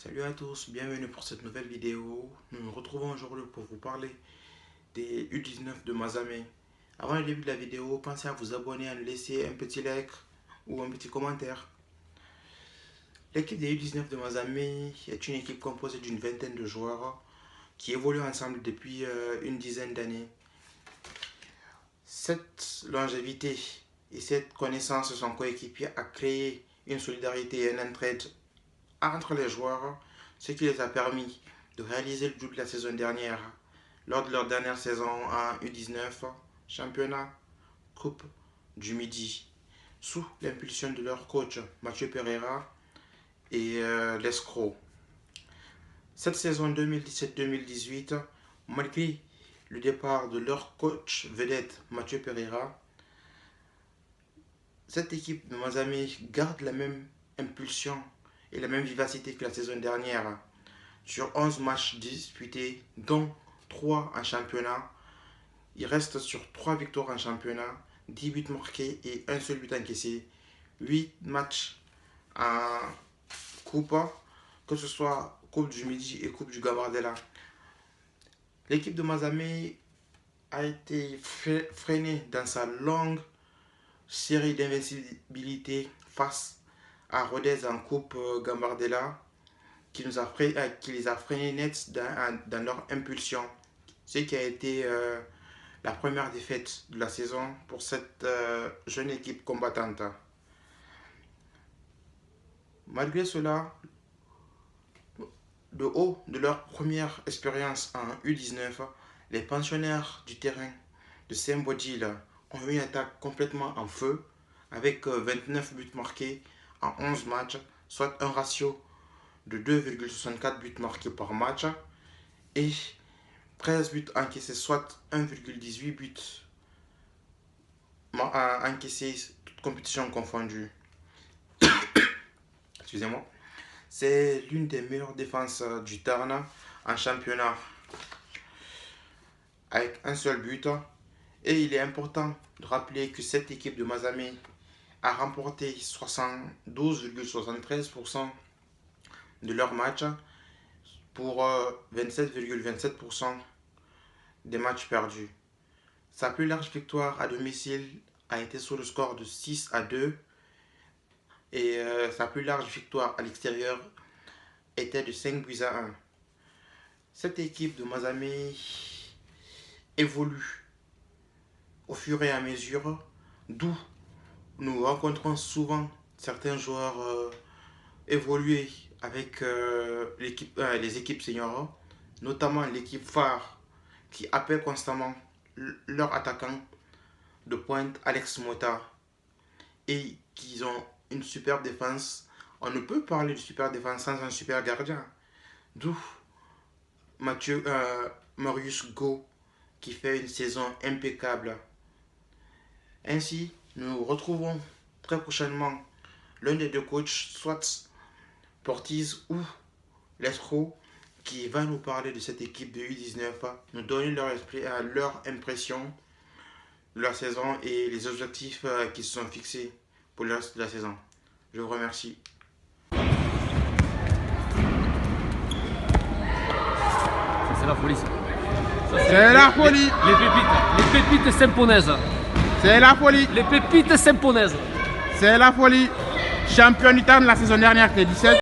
Salut à tous, bienvenue pour cette nouvelle vidéo. Nous nous retrouvons aujourd'hui pour vous parler des U19 de Mazamet. Avant le début de la vidéo, pensez à vous abonner, à nous laisser un petit like ou un petit commentaire. L'équipe des U19 de Mazamet est une équipe composée d'une vingtaine de joueurs qui évoluent ensemble depuis une dizaine d'années. Cette longévité et cette connaissance de son coéquipier a créé une solidarité et une entraide entre les joueurs, ce qui les a permis de réaliser le double la saison dernière lors de leur dernière saison en U19, championnat, coupe du Midi, sous l'impulsion de leur coach Mathieu Pereira et l'escroc. Cette saison 2017-2018, malgré le départ de leur coach vedette Mathieu Pereira, cette équipe de Mazamet garde la même impulsion et la même vivacité que la saison dernière. Sur 11 matchs disputés, dont 3 en championnat, il reste sur 3 victoires en championnat, 10 buts marqués et un seul but encaissé. 8 matchs en coupe, que ce soit Coupe du Midi et Coupe du Gambardella. L'équipe de Mazamet a été freinée dans sa longue série d'invincibilité face à Rodez en Coupe Gambardella, qui les a freinés net dans leur impulsion, ce qui a été la première défaite de la saison pour cette jeune équipe combattante. Malgré cela, de haut de leur première expérience en U19, les pensionnaires du terrain de Saint-Bodil ont eu une attaque complètement en feu, avec 29 buts marqués en 11 matchs, soit un ratio de 2,64 buts marqués par match et 13 buts encaissés, soit 1,18 buts encaissés, toutes compétitions confondues. Excusez-moi. C'est l'une des meilleures défenses du Tarn en championnat, avec un seul but. Et il est important de rappeler que cette équipe de Mazamet a remporté 72,73% de leurs matchs pour 27,27% des matchs perdus. Sa plus large victoire à domicile a été sur le score de 6-2 et sa plus large victoire à l'extérieur était de 5-1. Cette équipe de Mazamet évolue au fur et à mesure, d'où nous rencontrons souvent certains joueurs évoluer avec les équipes seniors, notamment l'équipe phare qui appelle constamment leur attaquant de pointe Alex Mota, et qui ont une superbe défense. On ne peut parler de super défense sans un super gardien, d'où Marius Go qui fait une saison impeccable. Ainsi, nous retrouvons très prochainement l'un des deux coachs, soit Portiz ou l'escroc, qui va nous parler de cette équipe de U19, nous donner leur impression de la saison et les objectifs qui se sont fixés pour le reste de la saison. Je vous remercie. C'est la folie, ça. C'est la folie. Les pépites symponaises. C'est la folie. Les pépites symponaises. C'est la folie. Champion du Tarn la saison dernière, c'était 17.